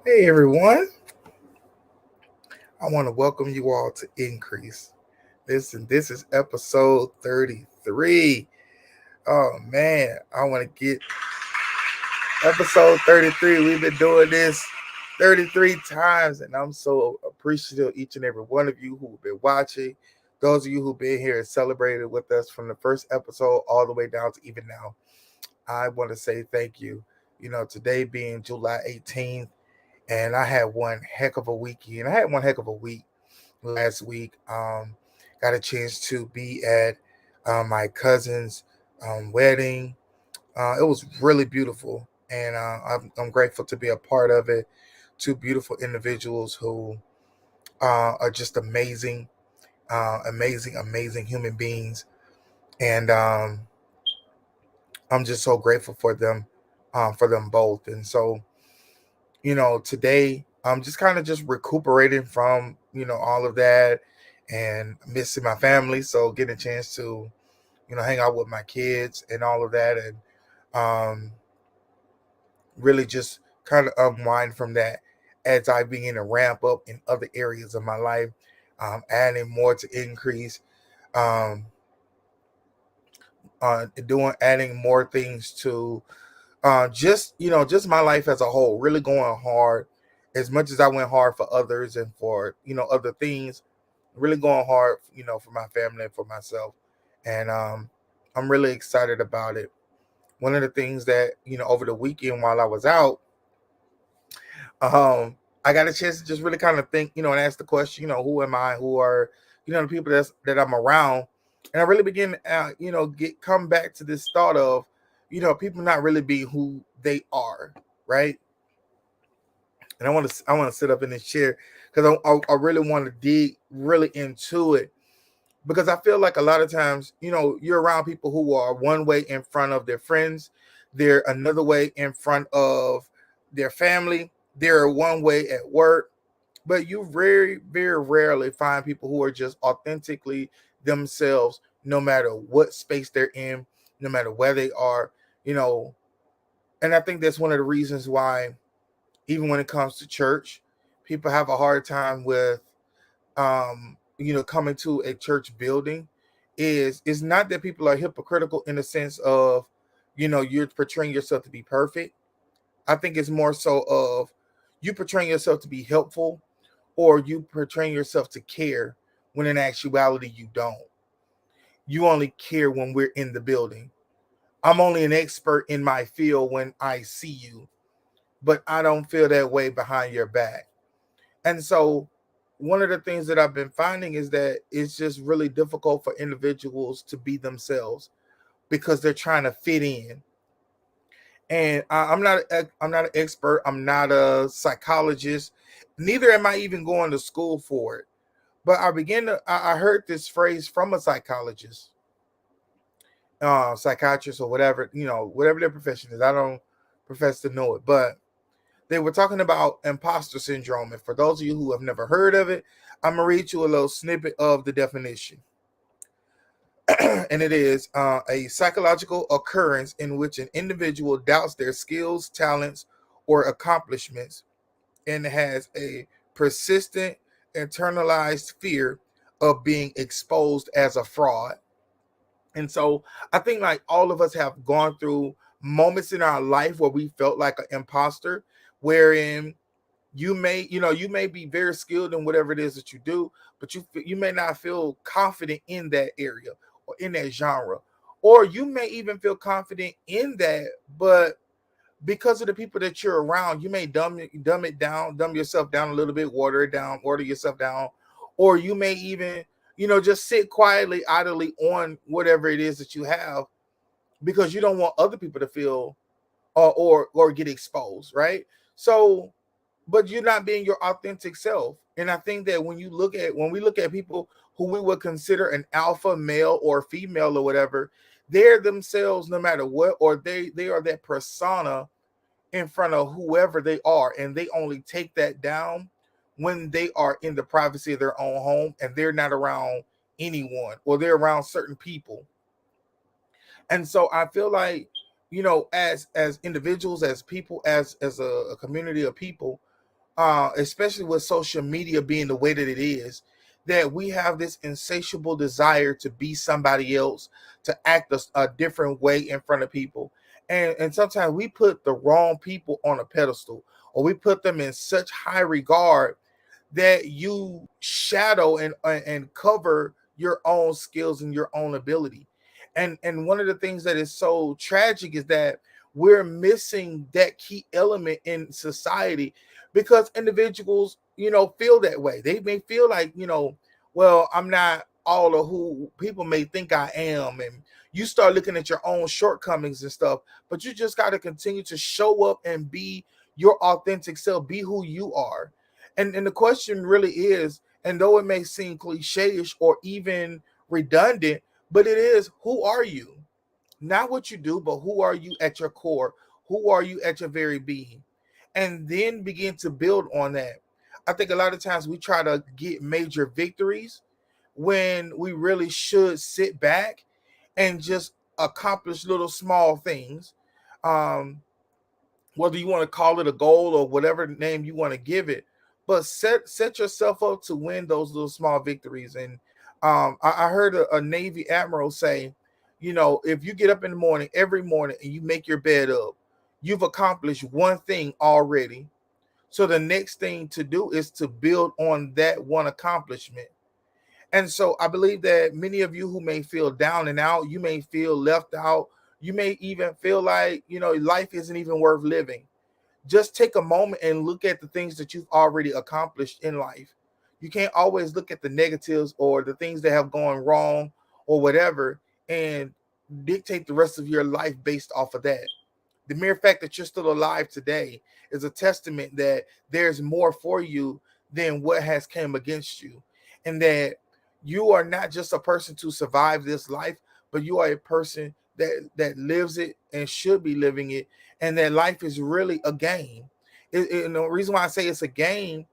Hey everyone, I want to welcome you all to Increase. This is episode 33. Oh man, I want to get episode 33. We've been doing this 33 times, and I'm so appreciative of each and every one of you who've been watching. Those of you who've been here and celebrated with us from the first episode all the way down to even now. I want to say thank you. Today being July 18th, and I had one heck of a weekend. I had one heck of a week last week. Got a chance to be at my cousin's wedding. It was really beautiful, and I'm grateful to be a part of it. Two beautiful individuals who are just amazing, amazing human beings, and I'm just so grateful for them both. And so, today I'm just kind of just recuperating from all of that and missing my family. So getting a chance to hang out with my kids and all of that, and um, really just kind of unwind from that as I begin to ramp up in other areas of my life, adding more to increase, um, doing adding more things to just just my life as a whole, really going hard as much as I went hard for others and for other things, really going hard for my family and for myself. And I'm really excited about it. One of the things that over the weekend while I was out, um I got a chance to just really kind of think, and ask the question, who am I, who are the people that I'm around. And I really begin to get come back to this thought of people not really being who they are, right? And I want to sit up in this chair because I really want to dig really into it, because I feel like a lot of times, you're around people who are one way in front of their friends, they're another way in front of their family, they're one way at work, but you very rarely find people who are just authentically themselves, no matter what space they're in, no matter where they are, you know. And I think that's one of the reasons why, even when it comes to church, people have a hard time with coming to a church building. Is not that people are hypocritical in the sense of, you're portraying yourself to be perfect. I think it's more so of you portraying yourself to be helpful, or you portraying yourself to care, when in actuality you don't. You only care when we're in the building. I'm only an expert in my field when I see you, but I don't feel that way behind your back. And so one of the things that I've been finding is that it's just really difficult for individuals to be themselves because they're trying to fit in. And I'm not an expert. I'm not a psychologist. Neither am I even going to school for it. But I heard this phrase from a psychologist, psychiatrist, or whatever, whatever their profession is. I don't profess to know it, but they were talking about imposter syndrome. And for those of you who have never heard of it, I'm going to read you a little snippet of the definition. And it is a psychological occurrence in which an individual doubts their skills, talents, or accomplishments, and has a persistent internalized fear of being exposed as a fraud. And so I think like all of us have gone through moments in our life where we felt like an imposter, wherein you may be very skilled in whatever it is that you do, but you may not feel confident in that area or in that genre, or you may even feel confident in that, but because of the people that you're around, you may dumb it down, dumb yourself down a little bit, water it down, water yourself down, or you may even just sit quietly, idly on whatever it is that you have, because you don't want other people to feel or get exposed, right? So, but you're not being your authentic self. And I think that when we look at people who we would consider an alpha male or female or whatever, they're themselves no matter what, or they are that persona in front of whoever they are, and they only take that down when they are in the privacy of their own home and they're not around anyone, or they're around certain people. And so I feel like, as individuals, as people, as a community of people, especially with social media being the way that it is, that we have this insatiable desire to be somebody else, to act a different way in front of people. And sometimes we put the wrong people on a pedestal, or we put them in such high regard that you shadow and cover your own skills and your own ability. And one of the things that is so tragic is that we're missing that key element in society, because individuals, feel that way. They may feel like, well, I'm not all of who people may think I am. And you start looking at your own shortcomings and stuff, but you just got to continue to show up and be your authentic self, be who you are. And the question really is, and though it may seem cliche-ish or even redundant, but it is, who are you? Not what you do, but who are you at your core? Who are you at your very being? And then begin to build on that. I think a lot of times we try to get major victories when we really should sit back and just accomplish little small things. Um, Whether you want to call it a goal or whatever name you want to give it, but set yourself up to win those little small victories. And I heard a Navy admiral say, if you get up in the morning every morning and you make your bed up, you've accomplished one thing already. So the next thing to do is to build on that one accomplishment. And so I believe that many of you who may feel down and out, you may feel left out, you may even feel like, life isn't even worth living. Just take a moment and look at the things that you've already accomplished in life. You can't always look at the negatives or the things that have gone wrong or whatever and dictate the rest of your life based off of that. The mere fact that you're still alive today is a testament that there's more for you than what has came against you, and that you are not just a person to survive this life, but you are a person that lives it and should be living it, and that life is really a game. And the reason why I say it's a game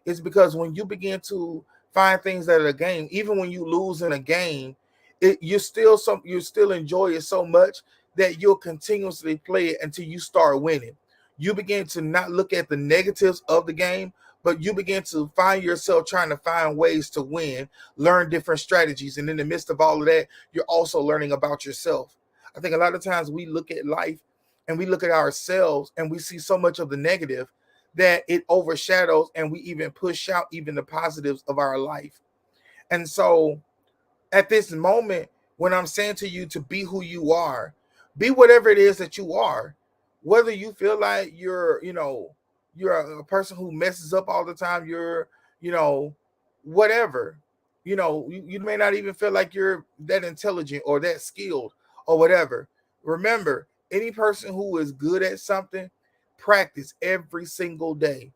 is because when you begin to find things that are a game, even when you lose in a game, you still enjoy it so much that you'll continuously play it until you start winning. You begin to not look at the negatives of the game, but you begin to find yourself trying to find ways to win, learn different strategies. And in the midst of all of that, you're also learning about yourself. I think a lot of times we look at life and we look at ourselves and we see so much of the negative that it overshadows, and we even push out even the positives of our life. And so at this moment, when I'm saying to you to be who you are, be whatever it is that you are. Whether you feel like you're a person who messes up all the time, you're, you know, whatever. You may not even feel like you're that intelligent or that skilled or whatever. Remember, any person who is good at something, practice every single day.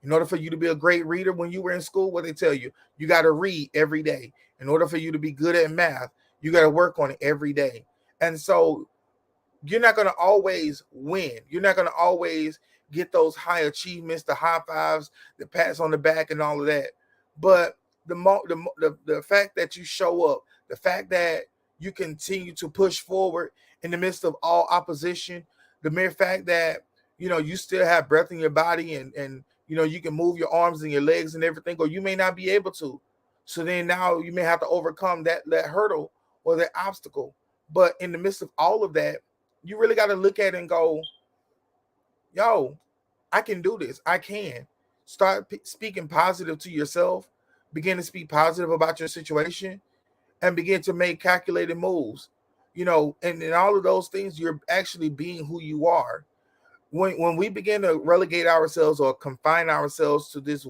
In order for you to be a great reader when you were in school, what they tell you, you got to read every day. In order for you to be good at math, you got to work on it every day. And so you're not going to always win. You're not going to always get those high achievements, the high fives, the pats on the back, and all of that. But the fact that you show up, the fact that you continue to push forward in the midst of all opposition, the mere fact that you still have breath in your body, and you can move your arms and your legs and everything, or you may not be able to. So then now you may have to overcome that hurdle or that obstacle. But in the midst of all of that, you really got to look at it and go, yo, I can do this. I can. Start speaking positive to yourself. Begin to speak positive about your situation and begin to make calculated moves. And in all of those things, you're actually being who you are. When we begin to relegate ourselves or confine ourselves to this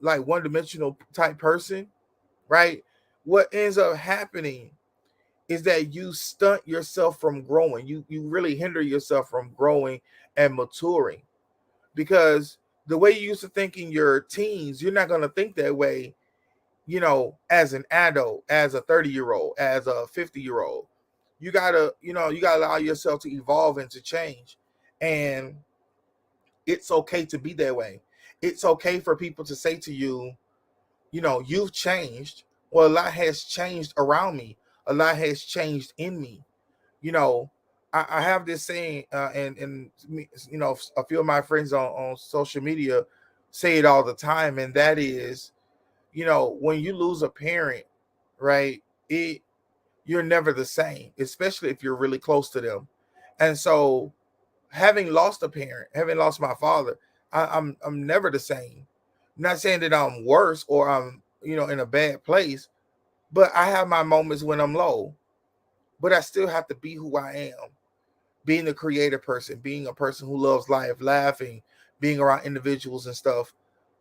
like one-dimensional type person, right? What ends up happening is that you stunt yourself from growing. You really hinder yourself from growing and maturing, because the way you used to think in your teens, you're not going to think that way, as an adult, as a 30-year-old, as a 50-year-old. You gotta allow yourself to evolve and to change. And it's okay to be that way. It's okay for people to say to you, you've changed. Well, a lot has changed around me. A lot has changed in me. You know, I have this saying, and a few of my friends on social media say it all the time, and that is, when you lose a parent, right? It You're never the same, especially if you're really close to them. And so, having lost a parent, having lost my father, I'm never the same. I'm not saying that I'm worse or I'm in a bad place, but I have my moments when I'm low. But I still have to be who I am, being a creative person, being a person who loves life, laughing, being around individuals and stuff.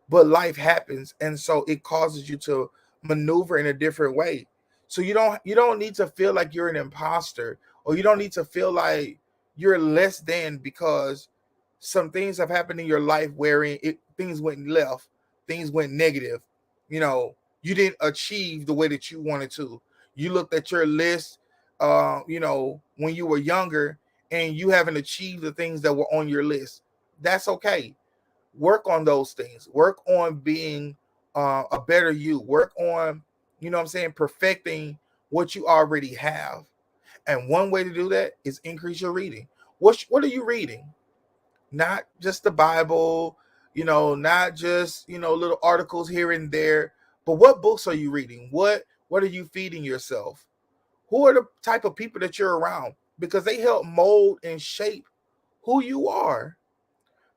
But life happens, and so it causes you to maneuver in a different way. So you don't need to feel like you're an imposter, or you don't need to feel like you're less than because some things have happened in your life wherein things went left, things went negative. You didn't achieve the way that you wanted to. You looked at your list, when you were younger, and you haven't achieved the things that were on your list. That's okay. Work on those things. Work on being a better you. Work on, what I'm saying, perfecting what you already have. And one way to do that is increase your reading. What are you reading? Not just the Bible, not just, little articles here and there, but what books are you reading? What are you feeding yourself? Who are the type of people that you're around? Because they help mold and shape who you are.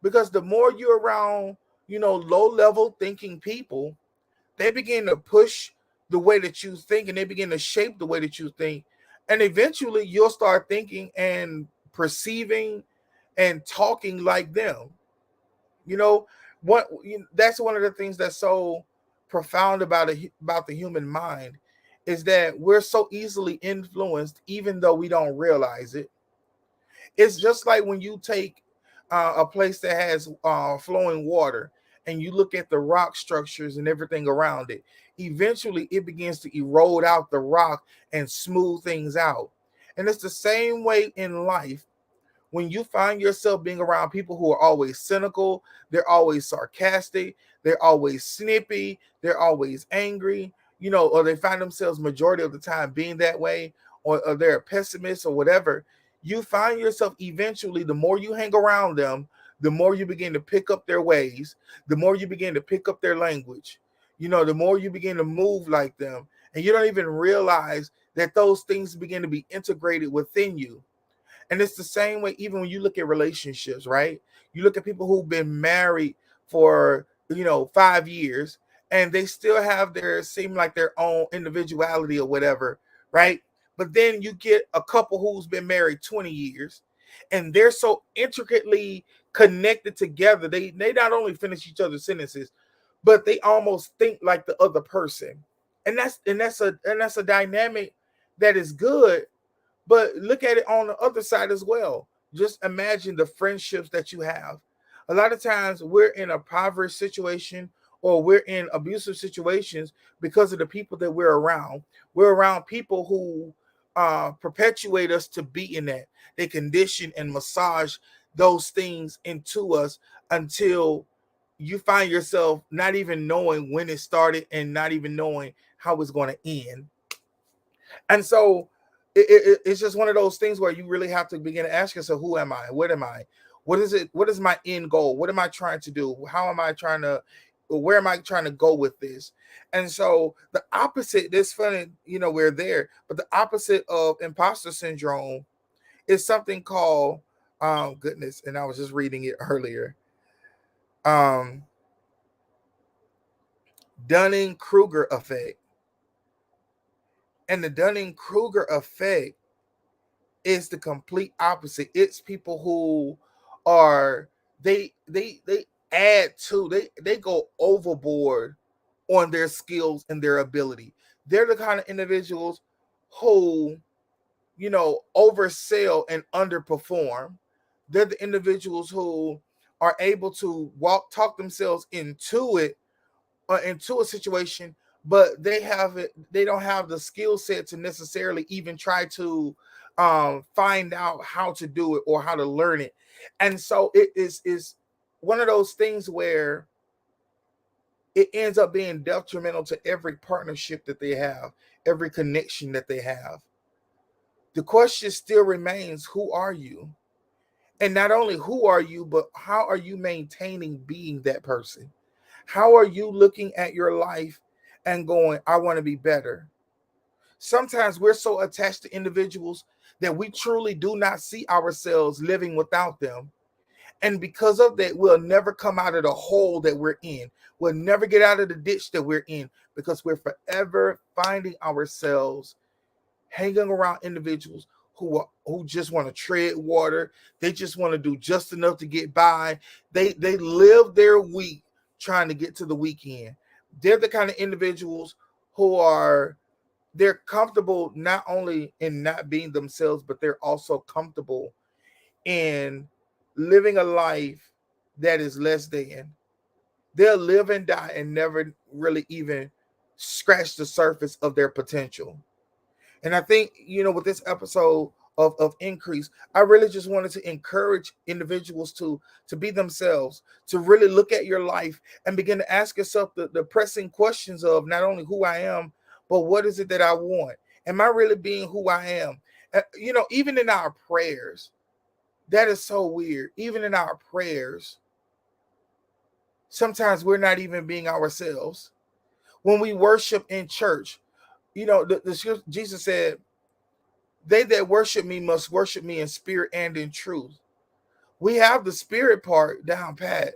Because the more you're around, low level thinking people, they begin to push the way that you think, and they begin to shape the way that you think. And eventually you'll start thinking and perceiving and talking like them. You know that's one of the things that's so profound about the human mind, is that we're so easily influenced even though we don't realize it. It's just like when you take a place that has flowing water, and you look at the rock structures and everything around it. Eventually, it begins to erode out the rock and smooth things out. And it's the same way in life. When you find yourself being around people who are always cynical, they're always sarcastic, they're always snippy, they're always angry, or they find themselves majority of the time being that way, or they're a pessimist or whatever. You find yourself eventually, the more you hang around them, the more you begin to pick up their ways, the more you begin to pick up their language, the more you begin to move like them. And you don't even realize that those things begin to be integrated within you. And it's the same way, even when you look at relationships, right? You look at people who've been married for, 5 years, and they still have seem like their own individuality or whatever, right? But then you get a couple who's been married 20 years, and they're so intricately connected together. They not only finish each other's sentences, but they almost think like the other person. And that's a dynamic that is good, but look at it on the other side as well. Just imagine the friendships that you have. A lot of times we're in a impoverished situation, or we're in abusive situations because of the people that we're around. We're around people who perpetuate us to be in that. They condition and massage those things into us until you find yourself not even knowing when it started and not even knowing how it's going to end. And so it's just one of those things where you really have to begin to ask yourself, who am I? What am I? What is it? What is my end goal? What am I trying to do? How am I trying to, where am I trying to go with this? And so the opposite, this funny, we're there, but the opposite of imposter syndrome is something called, goodness, and I was just reading it earlier. Um, Dunning-Kruger effect. And the Dunning-Kruger effect is the complete opposite. It's people who are they add to, they go overboard on their skills and their ability. They're the kind of individuals who, oversell and underperform. They're the individuals who are able to talk themselves into a situation, but they don't have the skill set to necessarily even try to find out how to do it or how to learn it. And so it is one of those things where it ends up being detrimental to every partnership that they have, every connection that they have. The question still remains, who are you? And not only who are you, but how are you maintaining being that person? How are you looking at your life and going, I want to be better? Sometimes we're so attached to individuals that we truly do not see ourselves living without them. And because of that, we'll never come out of the hole that we're in. We'll never get out of the ditch that we're in because we're forever finding ourselves hanging around individuals who just want to tread water. They just want to do just enough to get by. They live their week trying to get to the weekend. They're the kind of individuals who are they're comfortable not only in not being themselves, but they're also comfortable in living a life that is less than. They'll live and die and never really even scratch the surface of their potential. And I think, with this episode of Increase, I really just wanted to encourage individuals to be themselves, to really look at your life and begin to ask yourself the pressing questions of not only who I am, but what is it that I want? Am I really being who I am? Even in our prayers, that is so weird. Even in our prayers, sometimes we're not even being ourselves. When we worship in church, Jesus said, they that worship me must worship me in spirit and in truth. We have the spirit part down pat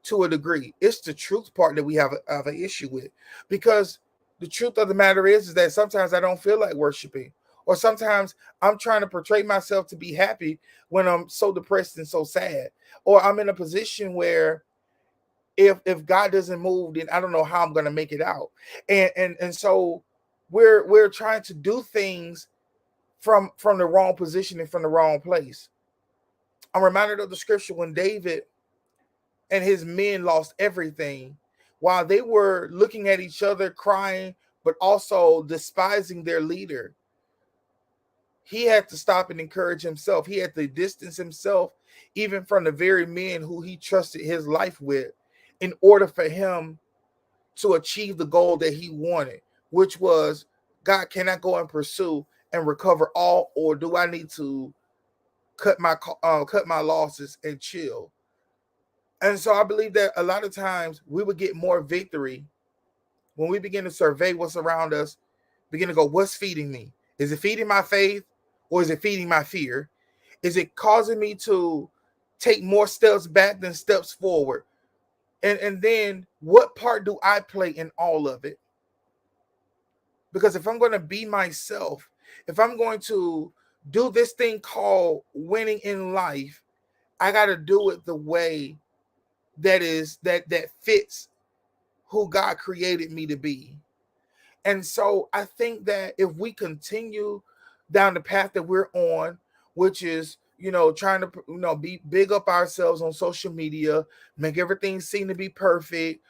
to a degree. It's the truth part that we have an issue with. Because the truth of the matter is that sometimes I don't feel like worshiping. Or sometimes I'm trying to portray myself to be happy when I'm so depressed and so sad. Or I'm in a position where if God doesn't move, then I don't know how I'm gonna make it out. And so we're trying to do things from the wrong position and from the wrong place. I'm reminded of the scripture when David and his men lost everything while they were looking at each other crying, but also despising their leader. He had to stop and encourage himself. He had to distance himself even from the very men who he trusted his life with in order for him to achieve the goal that he wanted, which was, God, can I go and pursue and recover all, or do I need to cut my losses and chill? And so I believe that a lot of times we would get more victory when we begin to survey what's around us, begin to go, what's feeding me? Is it feeding my faith, or is it feeding my fear? Is it causing me to take more steps back than steps forward? And then what part do I play in all of it? Because if I'm going to be myself, if I'm going to do this thing called winning in life, I got to do it the way that fits who God created me to be. And so I think that if we continue down the path that we're on, which is, trying to, be big up ourselves on social media, make everything seem to be perfect,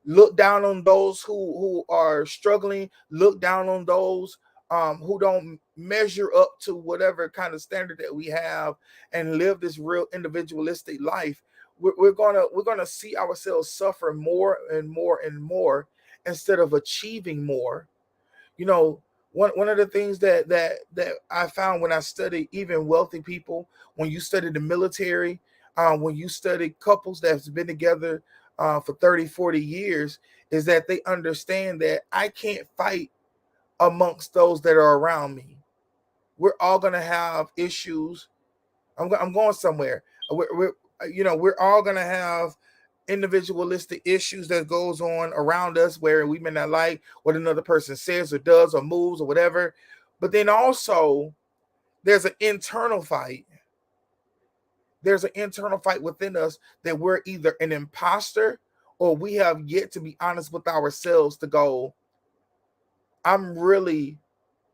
look down on those who are struggling, look down on those who don't measure up to whatever kind of standard that we have, and live this real individualistic life, we're gonna see ourselves suffer more and more and more instead of achieving more. You know, one of the things that I found when I studied even wealthy people, when you study the military, when you study couples that's been together for 30, 40 years, is that they understand that I can't fight amongst those that are around me. We're all gonna have issues. I'm going somewhere. We're all gonna have individualistic issues that goes on around us where we may not like what another person says or does or moves or whatever. But then also there's an internal fight. There's an internal fight within us that we're either an imposter or we have yet to be honest with ourselves to go, I'm really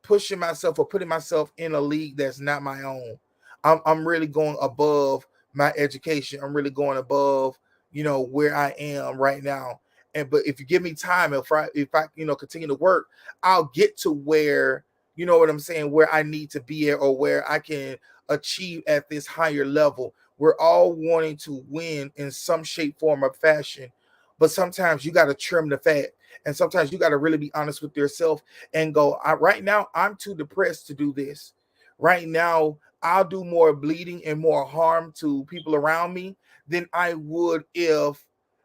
pushing myself or putting myself in a league that's not my own. I'm really going above my education. I'm really going above, where I am right now. But if you give me time, if I continue to work, I'll get to where, you know what I'm saying, where I need to be at, or where I can achieve at this higher level. We're all wanting to win in some shape, form, or fashion. But sometimes you got to trim the fat. And sometimes you got to really be honest with yourself and go, right now, I'm too depressed to do this. Right now, I'll do more bleeding and more harm to people around me than I would if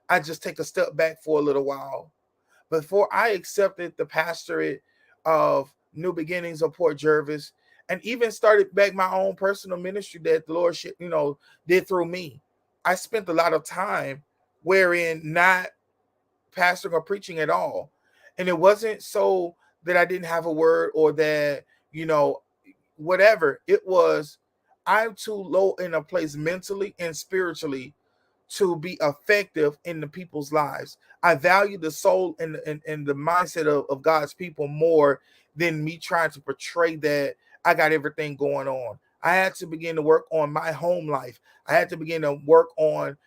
I just take a step back for a little while. Before I accepted the pastorate of New Beginnings of Port Jervis, and even started back my own personal ministry that the Lord, did through me, I spent a lot of time wherein not pastoring or preaching at all. And it wasn't so that I didn't have a word or that, you know, whatever. It was, I'm too low in a place mentally and spiritually to be effective in the people's lives. I value the soul and the mindset of God's people more than me trying to portray that I got everything going on. I had to begin to work on my home life. I had to begin to work on,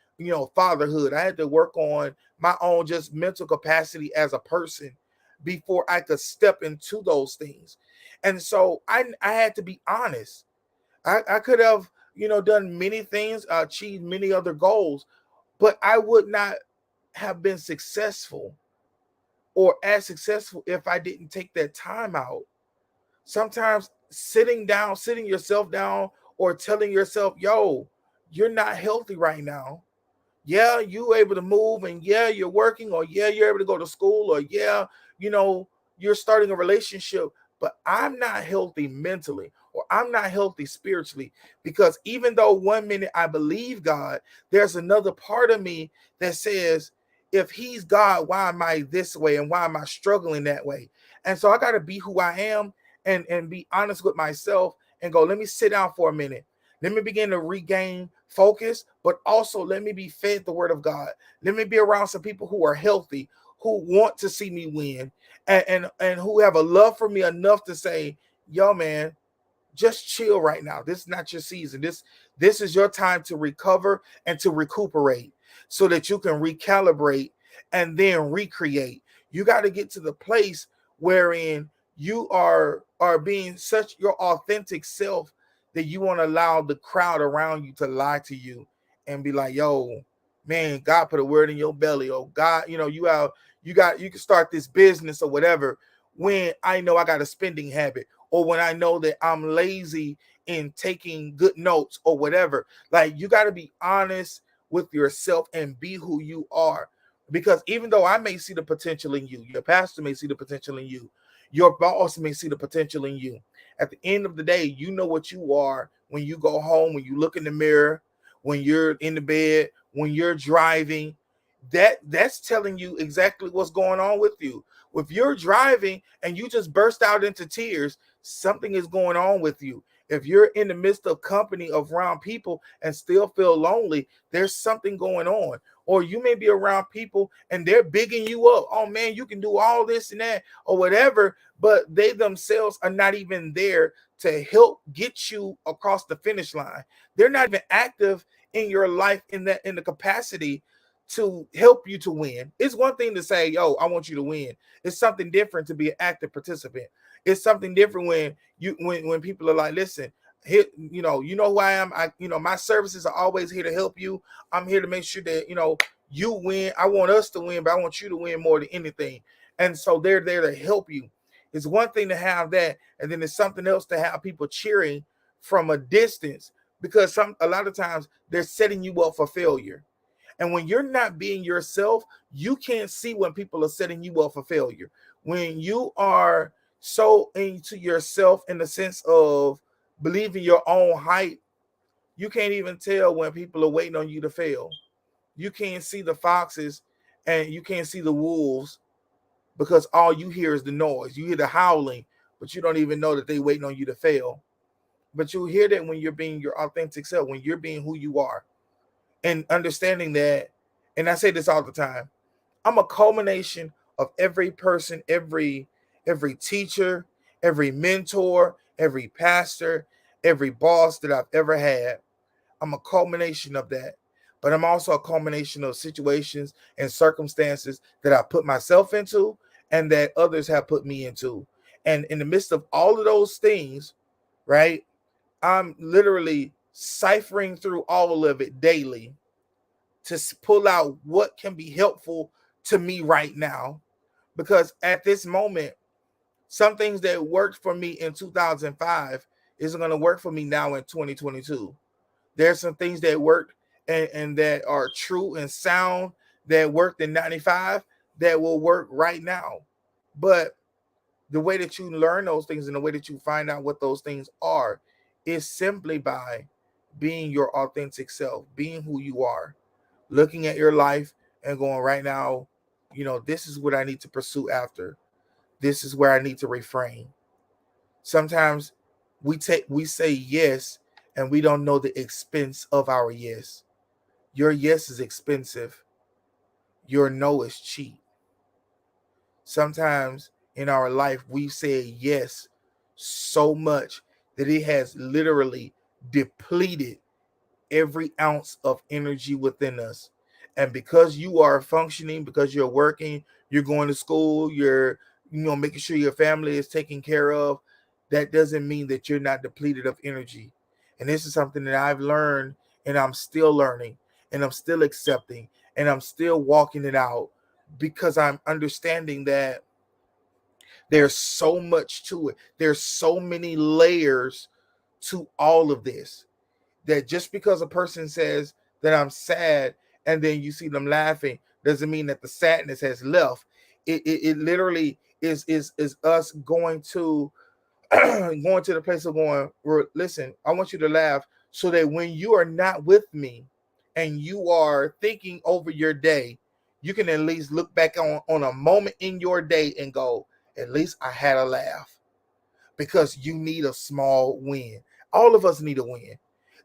fatherhood. I had to work on my own just mental capacity as a person before I could step into those things. And so I had to be honest. I could have, done many things, achieved many other goals, but I would not have been successful or as successful if I didn't take that time out. Sometimes sitting yourself down or telling yourself, yo, you're not healthy right now. Yeah, you able to move, and yeah, you're working, or yeah, you're able to go to school, or yeah, you know, you're starting a relationship, but I'm not healthy mentally, or I'm not healthy spiritually, because even though one minute I believe God, there's another part of me that says, if he's God, why am I this way, and why am I struggling that way? And so I got to be who I am, and be honest with myself and go, let me sit down for a minute. Let me begin to regain focus, but also let me be fed the word of God. Let me be around some people who are healthy, who want to see me win, and who have a love for me enough to say, yo, man, just chill right now. This is not your season. This is your time to recover and to recuperate so that you can recalibrate and then recreate. You got to get to the place wherein you are being such your authentic self that you want to allow the crowd around you to lie to you and be like, yo, man, God put a word in your belly. Oh God, you can start this business or whatever, when I know I got a spending habit, or when I know that I'm lazy in taking good notes or whatever. Like, you got to be honest with yourself and be who you are. Because even though I may see the potential in you, your pastor may see the potential in you, your boss may see the potential in you. At the end of the day, you know what you are when you go home, when you look in the mirror, when you're in the bed, when you're driving. That's telling you exactly what's going on with you. If you're driving and you just burst out into tears, something is going on with you. If you're in the midst of company of around people and still feel lonely, there's something going on. Or you may be around people and they're bigging you up. Oh man, you can do all this and that or whatever, but they themselves are not even there to help get you across the finish line. They're not even active in your life in the capacity to help you to win. It's one thing to say, yo, I want you to win. It's something different to be an active participant. It's something different when people are like, listen, here, you know who I am. My services are always here to help you. I'm here to make sure that you win. I want us to win, but I want you to win more than anything. And so they're there to help you. It's one thing to have that, and then it's something else to have people cheering from a distance, because a lot of times they're setting you up for failure. And when you're not being yourself, you can't see when people are setting you up for failure. When you are so into yourself in the sense of believing your own hype, you can't even tell when people are waiting on you to fail. You can't see the foxes and you can't see the wolves, because all you hear is the noise. You hear the howling, but you don't even know that they're waiting on you to fail. But you hear that when you're being your authentic self, when you're being who you are, and understanding that. And I say this all the time, I'm a culmination of every person, every teacher, every mentor, every pastor, every boss that I've ever had. I'm a culmination of that. But I'm also a culmination of situations and circumstances that I put myself into and that others have put me into. And in the midst of all of those things, right, I'm literally ciphering through all of it daily to pull out what can be helpful to me right now, Because at this moment, some things that worked for me in 2005 isn't going to work for me now in 2022. There's some things that worked and that are true and sound that worked in 95 that will work right now. But the way that you learn those things and the way that you find out what those things are is simply by being your authentic self, being who you are, looking at your life and going, right now, this is what I need to pursue after. This is where I need to refrain. Sometimes we say yes and we don't know the expense of our yes. Your yes is expensive. Your no is cheap. Sometimes in our life we say yes so much that it has literally depleted every ounce of energy within us. And because you are functioning, because you're working, you're going to school, you're making sure your family is taken care of, that doesn't mean that you're not depleted of energy. And this is something that I've learned, and I'm still learning, and I'm still accepting, and I'm still walking it out, because I'm understanding that there's so much to it. There's so many layers to all of this, that just because a person says that I'm sad and then you see them laughing doesn't mean that the sadness has left. It literally is us going to going to the place of going, listen, I want you to laugh so that when you are not with me and you are thinking over your day, you can at least look back on a moment in your day and go, at least I had a laugh. Because you need a small win. All of us need a win.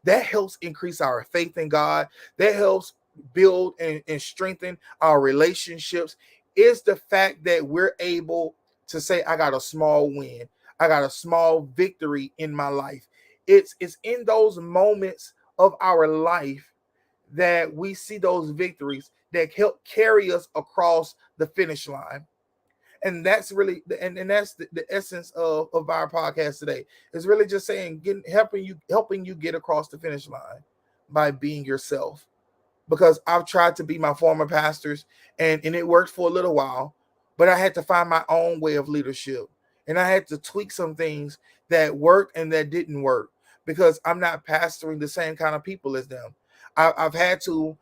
That helps increase our faith in God. That helps build and strengthen our relationships. Is the fact that we're able to say, I got a small win. I got a small victory in my life. It's in those moments of our life that we see those victories that help carry us across the finish line. And that's really and that's the essence of our podcast today. It's really just saying, helping you get across the finish line by being yourself. Because I've tried to be my former pastors, and it worked for a little while, but I had to find my own way of leadership, and I had to tweak some things that worked and that didn't work, because I'm not pastoring the same kind of people as them. I've had to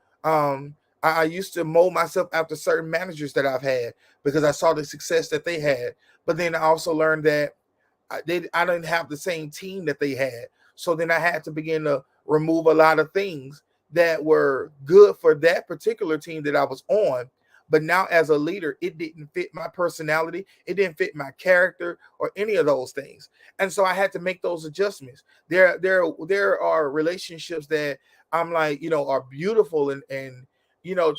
I used to mold myself after certain managers that I've had because I saw the success that they had, but then I also learned that I didn't have the same team that they had. So then I had to begin to remove a lot of things that were good for that particular team that I was on. But now as a leader, it didn't fit my personality. It didn't fit my character or any of those things. And so I had to make those adjustments. There are relationships that I'm like, are beautiful, and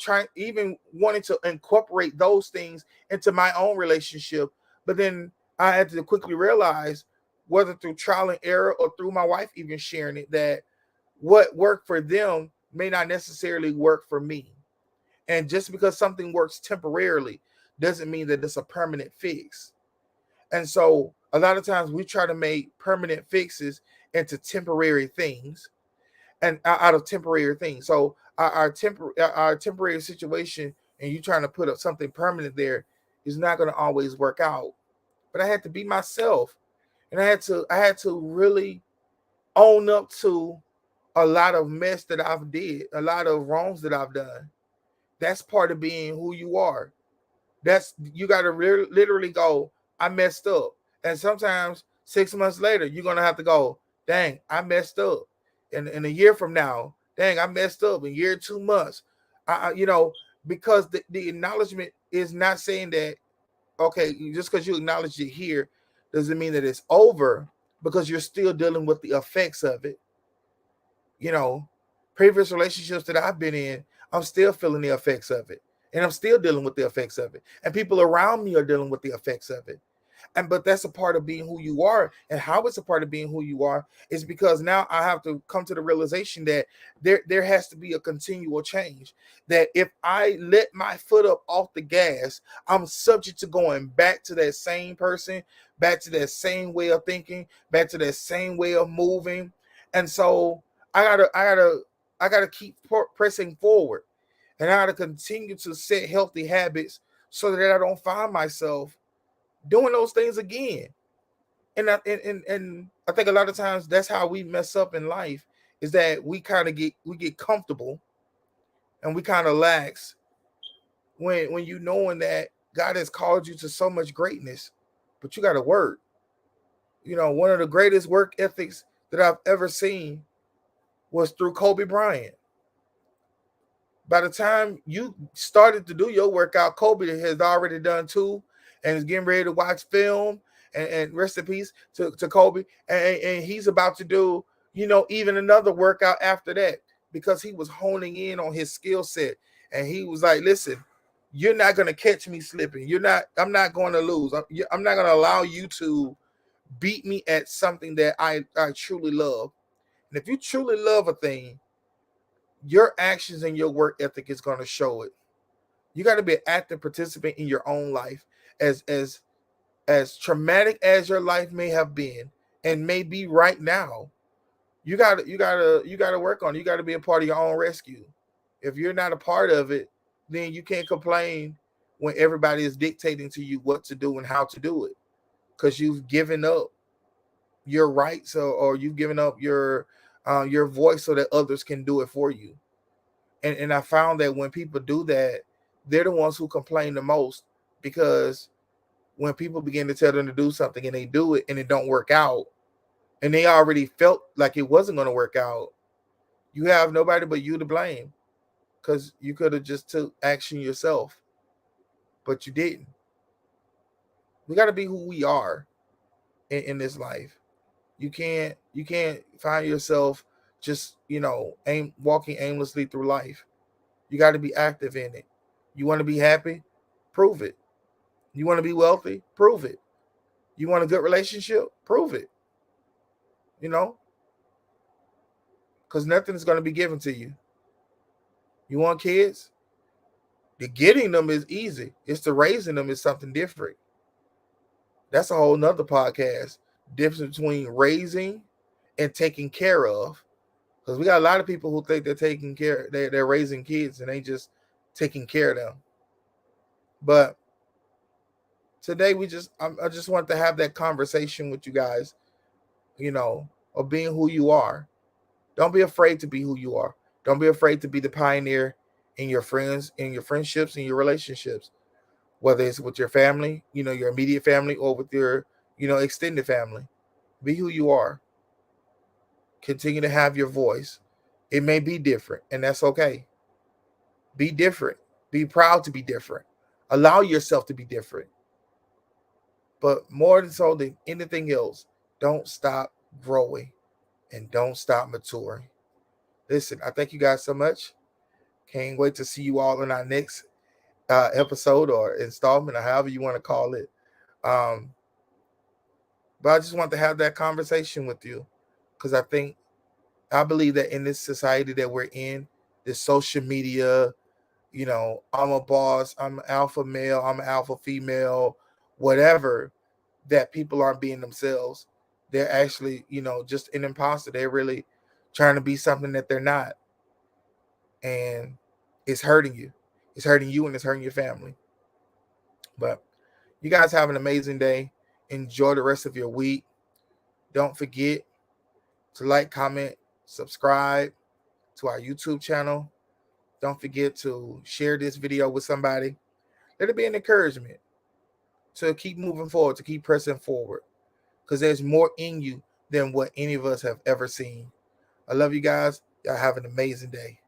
trying, even wanting to incorporate those things into my own relationship. But then I had to quickly realize, whether through trial and error or through my wife even sharing it, that what worked for them may not necessarily work for me. And just because something works temporarily doesn't mean that it's a permanent fix. And so a lot of times we try to make permanent fixes into temporary things, and out of temporary things. So our temporary situation, and you trying to put up something permanent there, is not going to always work out. But I had to be myself, and I had to really own up to a lot of mess that I've did, a lot of wrongs that I've done. That's part of being who you are. That's, you got to literally go, I messed up. And sometimes 6 months later, you're gonna have to go, dang, I messed up. And in a year from now, dang, I messed up. In a year, 2 months, because the acknowledgement is not saying that, okay, just because you acknowledge it here doesn't mean that it's over, because you're still dealing with the effects of it. you know, Previous relationships that I've been in, I'm still feeling the effects of it. And I'm still dealing with the effects of it. And people around me are dealing with the effects of it. But that's a part of being who you are. And how it's a part of being who you are is because now I have to come to the realization that there has to be a continual change. That if I let my foot up off the gas, I'm subject to going back to that same person, back to that same way of thinking, back to that same way of moving. And so I gotta keep pressing forward, and I gotta continue to set healthy habits so that I don't find myself doing those things again. And I think a lot of times that's how we mess up in life, is that we kind of get comfortable and we kind of lax when you knowing that God has called you to so much greatness, but you got to work. One of the greatest work ethics that I've ever seen was through Kobe Bryant. By the time you started to do your workout, Kobe has already done two and is getting ready to watch film. And rest in peace to Kobe. And he's about to do, even another workout after that, because he was honing in on his skill set. And he was like, listen, you're not going to catch me slipping. I'm not going to lose. I'm not going to allow you to beat me at something that I truly love. And if you truly love a thing, your actions and your work ethic is going to show it. You got to be an active participant in your own life. As traumatic as your life may have been and may be right now, you got to work on it. You got to be a part of your own rescue. If you're not a part of it, then you can't complain when everybody is dictating to you what to do and how to do it, because you've given up your rights, or you've given up your voice so that others can do it for you. And I found that when people do that, they're the ones who complain the most, because when people begin to tell them to do something and they do it and it don't work out, and they already felt like it wasn't going to work out, you have nobody but you to blame, because you could have just took action yourself, but you didn't. We got to be who we are in this life. You can't find yourself just walking aimlessly through life. You got to be active in it. You want to be happy? Prove it. You want to be wealthy? Prove it. You want a good relationship? Prove it. Because nothing is going to be given to you. You want kids? The getting them is easy. It's the raising them is something different. That's a whole nother podcast. Difference between raising and taking care of. Because we got a lot of people who think they're taking care, they're raising kids and they just taking care of them. But today I just want to have that conversation with you guys, of being who you are. Don't be afraid to be who you are. Don't be afraid to be the pioneer in your friends, in your friendships, in your relationships, whether it's with your family, your immediate family, or with your, extended family. Be who you are. Continue to have your voice. It may be different, and that's okay. Be different. Be proud to be different. Allow yourself to be different. But more than so than anything else, don't stop growing and don't stop maturing. Listen, I thank you guys so much. Can't wait to see you all in our next episode or installment, or however you want to call it. Um, but I just want to have that conversation with you, because I believe that in this society that we're in, this social media, I'm a boss, I'm an alpha male, I'm an alpha female, whatever, that people aren't being themselves. They're actually, just an imposter. They're really trying to be something that they're not. And it's hurting you. It's hurting you and it's hurting your family. But you guys have an amazing day. Enjoy the rest of your week. Don't forget to like, comment, subscribe to our YouTube channel. Don't forget to share this video with somebody. Let it be an encouragement to keep moving forward, to keep pressing forward, because there's more in you than what any of us have ever seen. I love you guys. Y'all have an amazing day.